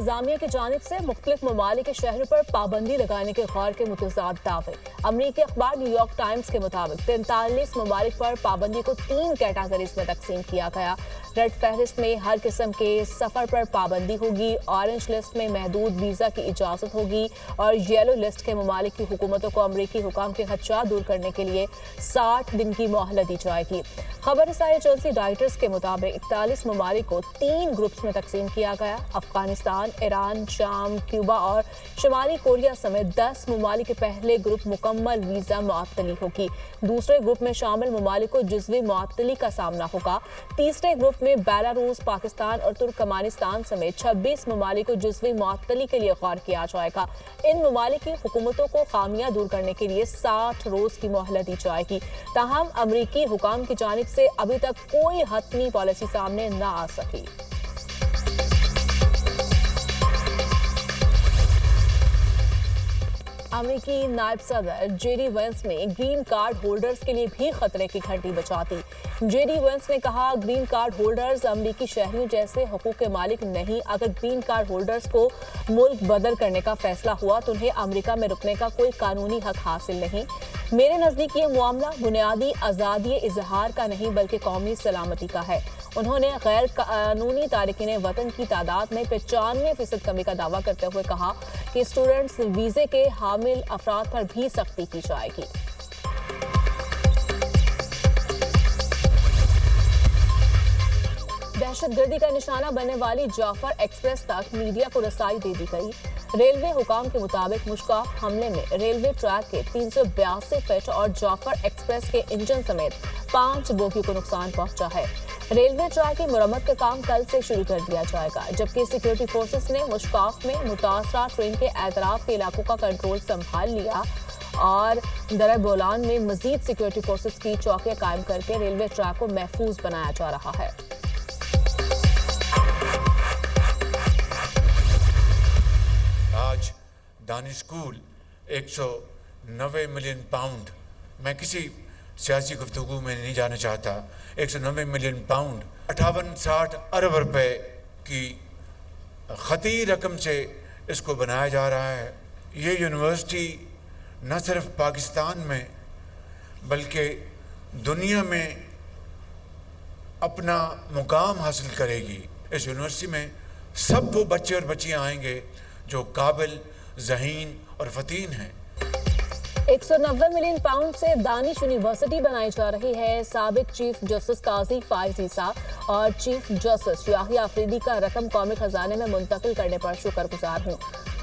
इंतजामिया की जानिब से मुख्तलिफ ममालिक के शहरों पर पाबंदी लगाने के गौर के मुतज़ाद दावे। अमरीकी अखबार न्यूयॉर्क टाइम्स के मुताबिक 43 ममालिक पर पाबंदी को 3 कैटेगरीज में तकसीम किया गया। रेड फहरिस्त में हर किस्म के सफ़र पर पाबंदी होगी, ऑरेंज लिस्ट में महदूद वीज़ा की इजाज़त होगी और येलो लिस्ट के ममालिक की हुकूमतों को अमरीकी हुकाम के खदशात दूर करने के लिए 60 दिन की मोहलत दी जाएगी। खबर रसाई एजेंसी रॉयटर्स के मुताबिक 41 ममालिक को 3 ग्रुप्स में तकसीम किया गया। अफगानिस्तान, ईरान, शाम, क्यूबा और शुमाली कोरिया समेत 10 ममालिक के पहले ग्रुप मुकम्मल वीज़ा मुअत्तली होगी। दूसरे ग्रुप में शामिल ममालिक को जुज़वी मुअत्तली का सामना होगा। तीसरे ग्रुप में बेलारूस, पाकिस्तान और तुर्कमानिस्तान समेत 26 ममालिक को जुज़वी मुअत्तली के लिए गौर किया जाएगा। इन ममालिक की हुकूमतों को खामियां दूर करने के लिए 60 रोज़ की मोहलत दी जाएगी। ताहम अमरीकी हुकाम की जानिब से अभी तक कोई हतमी पॉलिसी सामने न आ सकी। अमेरिकी नायब सदर जेडी वेंस ने ग्रीन कार्ड होल्डर्स के लिए भी खतरे की घंटी बजाती। जेडी वेंस ने कहा, ग्रीन कार्ड होल्डर्स अमेरिकी शहरियों जैसे हकूक के मालिक नहीं। अगर ग्रीन कार्ड होल्डर्स को मुल्क बदल करने का फैसला हुआ तो उन्हें अमेरिका में रुकने का कोई कानूनी हक हासिल नहीं। मेरे नज़दीक ये मामला बुनियादी आज़ादी इजहार का नहीं बल्कि कौमी सलामती का है। उन्होंने गैर कानूनी तारिकीन वतन की तादाद में 95% कमी का दावा करते हुए कहा कि स्टूडेंट्स वीज़े के हामिल अफराद पर भी सख्ती की जाएगी। दहशतगर्दी का निशाना बनने वाली जाफर एक्सप्रेस तक मीडिया को रसाई दे दी गई। रेलवे हुकाम के मुताबिक मुश्ताक हमले में रेलवे ट्रैक के 382 फीट और जाफर एक्सप्रेस के इंजन समेत 5 बोगी को नुकसान पहुंचा है। रेलवे ट्रैक की मुरम्मत का काम कल से शुरू कर दिया जाएगा, जबकि सिक्योरिटी फोर्सेस ने मुश्ताक में मुतासरा ट्रेन के एतराफ के इलाकों का कंट्रोल संभाल लिया और दरे बोलान में मजीद सिक्योरिटी फोर्सेस की चौकियां कायम करके रेलवे ट्रैक को महफूज बनाया जा रहा है। आज दानिश स्कूल 190 मिलियन पाउंड, मैं किसी सियासी गुफ्तगू में नहीं जाना चाहता, 190 मिलियन पाउंड 58-60 अरब रुपए की खती रकम से इसको बनाया जा रहा है। ये यूनिवर्सिटी न सिर्फ पाकिस्तान में बल्कि दुनिया में अपना मुकाम हासिल करेगी। इस यूनिवर्सिटी में सब वो बच्चे और बच्चियां आएंगे जो काबिल, ज़हीन और फतीन हैं। 190 मिलियन पाउंड से दानिश यूनिवर्सिटी बनाई जा रही है। साबिक चीफ जस्टिस काजी फाइज ईसा और चीफ जस्टिस याहिया अफरीदी का रकम कौमी खजाने में मुंतकिल करने पर शुक्रगुजार हूँ।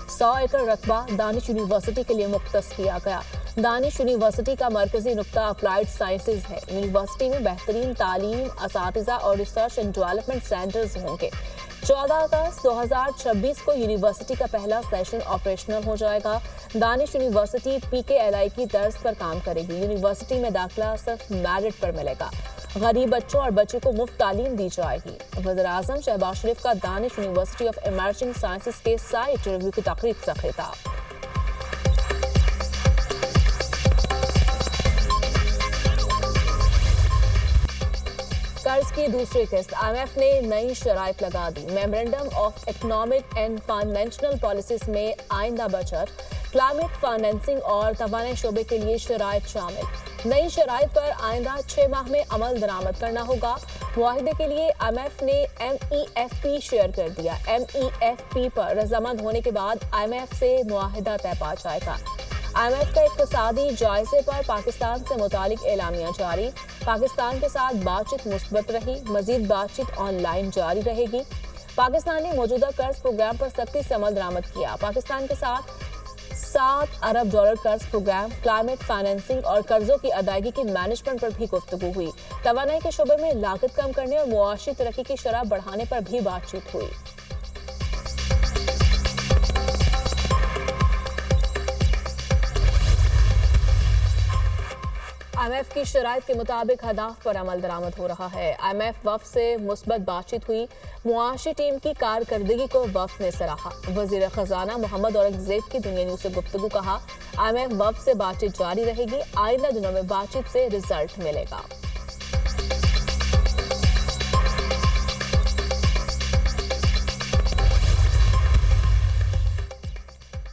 100 एकड़ रकबा दानिश यूनिवर्सिटी के लिए मुख्तस किया गया। दानिश यूनिवर्सिटी का मरकजी नुक्ता अप्लाइड साइंसेज है। यूनिवर्सिटी में बेहतरीन तालीम, असातिज़ा और रिसर्च एंड डेवलपमेंट सेंटर्स होंगे। 14 अगस्त 2026 को यूनिवर्सिटी का पहला सेशन ऑपरेशनल हो जाएगा। दानिश यूनिवर्सिटी PKLI की तर्ज पर काम करेगी। यूनिवर्सिटी में दाखिला सिर्फ मेरिट पर मिलेगा। गरीब बच्चों और बच्चों को मुफ्त तालीम दी जाएगी। वज़ीर-ए-आज़म शहबाज शरीफ का Danish university of emerging sciences के साइट रिव्यू की तकरीब से खिताब। कर्ज की दूसरी किस्त IMF ने नई शराइत लगा दी। Memorandum of economic and financial policies में आइंदा बजट, क्लाइमेट फाइनेंसिंग और तवानाई शोबे के लिए शराइत शामिल। नई शराइत पर आइंदा 6 माह में अमल दरामद करना होगा। मुआहिदे के लिए IMF ने MEFP शेयर कर दिया। MEFP पर रजामंद होने के बाद IMF से मुआहिदा तय पा जाएगा। IMF का इक़्तिसादी जायजे पर पाकिस्तान से मुतालिक एलामिया जारी। पाकिस्तान के साथ बातचीत मुस्बत रही, मजीद बातचीत ऑनलाइन जारी रहेगी। पाकिस्तान ने मौजूदा कर्ज प्रोग्राम पर सख्ती से अमल दरामद किया। पाकिस्तान के साथ $7 अरब कर्ज प्रोग्राम, क्लाइमेट फाइनेंसिंग और कर्जों की अदायगी की मैनेजमेंट पर भी गुफ्तगू हुई। तवानाई के शोबे में लागत कम करने और मुआशी तरक्की की शरह बढ़ाने पर भी बातचीत हुई। IMF की शराइत के मुताबिक हदाफ पर अमल दरामद हो रहा है। IMF वफ़द से मुस्बत बातचीत हुई। मुआशी टीम की कारकर्दगी को वफ़द ने सराहा। वज़ीर ख़जाना मोहम्मद औरंगज़ेब की दुनिया न्यूज़ से गुफ्तगू कहा, IMF वफ़द से बातचीत जारी रहेगी। आइंदा दिनों में बातचीत से रिजल्ट मिलेगा।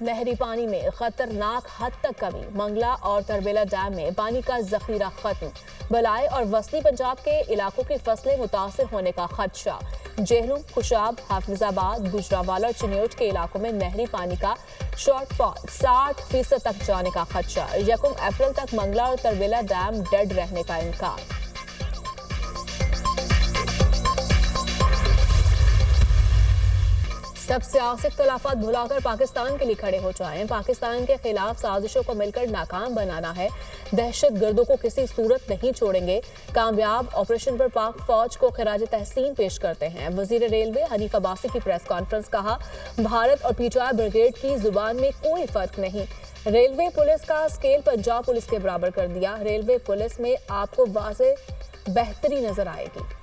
नहरी पानी में खतरनाक हद तक कमी, मंगला और तरबेला डैम में पानी का जखीरा खत्म, बलाई और वसती पंजाब के इलाकों की फसलें मुतासर होने का खदशा। जेहलम, खुशाब, हाफिजाबाद, गुजरावाला और चिन्योट के इलाकों में नहरी पानी का शॉर्टफॉल 60% तक जाने का खदशा। 1 अप्रैल तक मंगला और तरबेला डैम डेड रहने का इम्कान। सब सियासी इख्तलाफात भुलाकर पाकिस्तान के लिए खड़े हो जाएं। पाकिस्तान के खिलाफ साजिशों को मिलकर नाकाम बनाना है। दहशत गर्दों को किसी सूरत नहीं छोड़ेंगे। कामयाब ऑपरेशन पर पाक फौज को खिराज तहसीन पेश करते हैं। वजीर रेलवे हनीफ अब्बासी की प्रेस कॉन्फ्रेंस, कहा भारत और पीटीआई ब्रिगेड की जुबान में कोई फर्क नहीं। रेलवे पुलिस का स्केल पंजाब पुलिस के बराबर कर दिया। रेलवे पुलिस में आपको वाज़ेह बेहतरी नजर आएगी।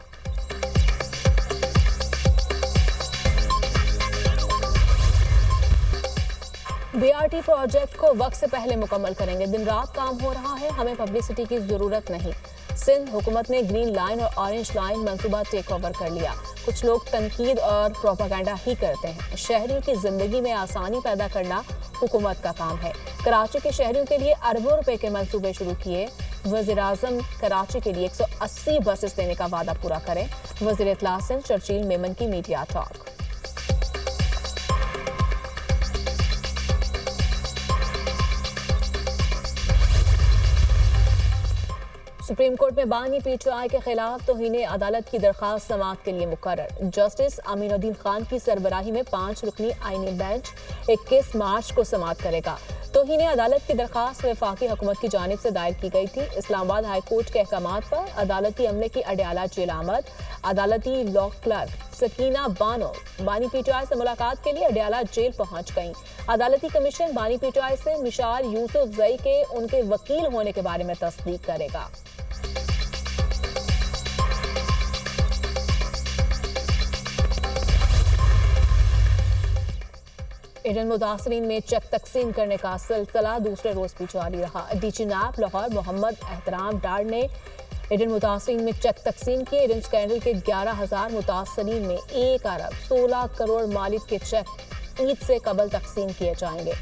बीआरटी प्रोजेक्ट को वक्त से पहले मुकम्मल करेंगे। दिन रात काम हो रहा है, हमें पब्लिसिटी की जरूरत नहीं। सिंध हुकूमत ने ग्रीन लाइन और ऑरेंज लाइन मंसूबा टेक ओवर कर लिया। कुछ लोग तनकीद और प्रोपेगेंडा ही करते हैं। शहरियों की जिंदगी में आसानी पैदा करना हुकूमत का काम है। कराची के शहरियों के लिए अरबों रुपए के मंसूबे शुरू किए। वज़ीर-ए-आज़म कराची के लिए 180 बसेस देने का वादा पूरा करें। वज़ीर इत्तला सिंध चर्चिल मेमन की मीडिया टॉक। सुप्रीम कोर्ट में बानी पीटीआई के खिलाफ तौहीन अदालत की दरखास्त समाअत के लिए मुकर्रर। जस्टिस अमीनुद्दीन खान की सरबराही में 5 रुकनी आईनी बेंच 21 मार्च को समाअत करेगा। तौहीन अदालत की दरखास्त वफाकी हुकूमत की जानिब से दायर की गई थी। इस्लामाबाद हाई कोर्ट के अहकामात पर अदालती अमले की अडयाला जेल आमद। अदालती लॉ क्लर्क सकीना बानो बानी पीटीआई से मुलाकात के लिए अडयाला जेल पहुंच गईं। अदालती कमीशन बानी पीटीआई से मिशाल यूसुफ जई के उनके वकील होने के बारे में तस्दीक करेगा। इंडियन मुतासरीन में चेक तकसीम करने का सिलसिला दूसरे रोज भी जारी रहा। डीजी नैब लाहौर मोहम्मद एहतराम डार ने इंडियन मुतासरीन में चेक तकसीम किए। इंडियन स्कैंडल के 11,000 मुतासरीन में 1 अरब 16 करोड़ मालिक के चेक ईद से कबल तकसीम किए जाएंगे।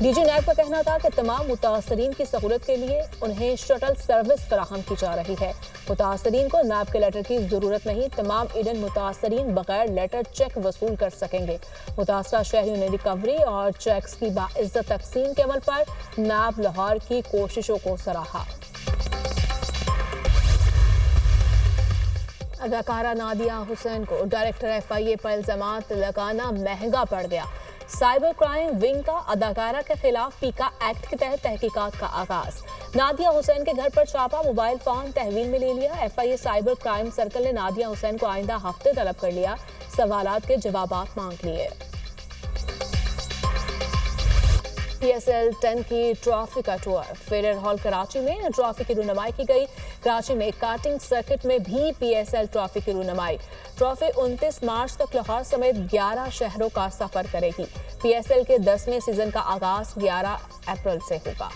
डीजी नैब का कहना था कि तमाम मुतासरीन की सहूलत के लिए उन्हें शटल सर्विस फराहम की जा रही है। मुतासरीन को नैब के लेटर की जरूरत नहीं। तमाम इंडियन मुतासरीन बगैर लेटर चेक वसूल कर सकेंगे। मुतासरा शहरियों ने रिकवरी और चेक्स की बाइज्जत तकसीम के अमल पर नैब लाहौर की कोशिशों को सराहा। अदाकारा नादिया हुसैन को डायरेक्टर FIA पर इल्जामात लगाना महंगा पड़ गया। साइबर क्राइम विंग का अदाकारा के खिलाफ पीका एक्ट के तहत तहकीकात का आगाज। नादिया हुसैन के घर पर छापा, मोबाइल फोन तहवील में ले लिया। FIA साइबर क्राइम सर्कल ने नादिया हुसैन को आइंदा हफ्ते तलब कर लिया। सवालात के जवाबात मांग लिए। PSL 10 की ट्रॉफी का टूर। फेडरल हॉल कराची में ट्रॉफी की रुनमाई की गई। कराची में कार्टिंग सर्किट में भी PSL ट्रॉफी की रुनमाई। ट्रॉफी 29 मार्च तक लाहौर समेत 11 शहरों का सफर करेगी। PSL के 10वें सीजन का आगाज 11 अप्रैल से होगा।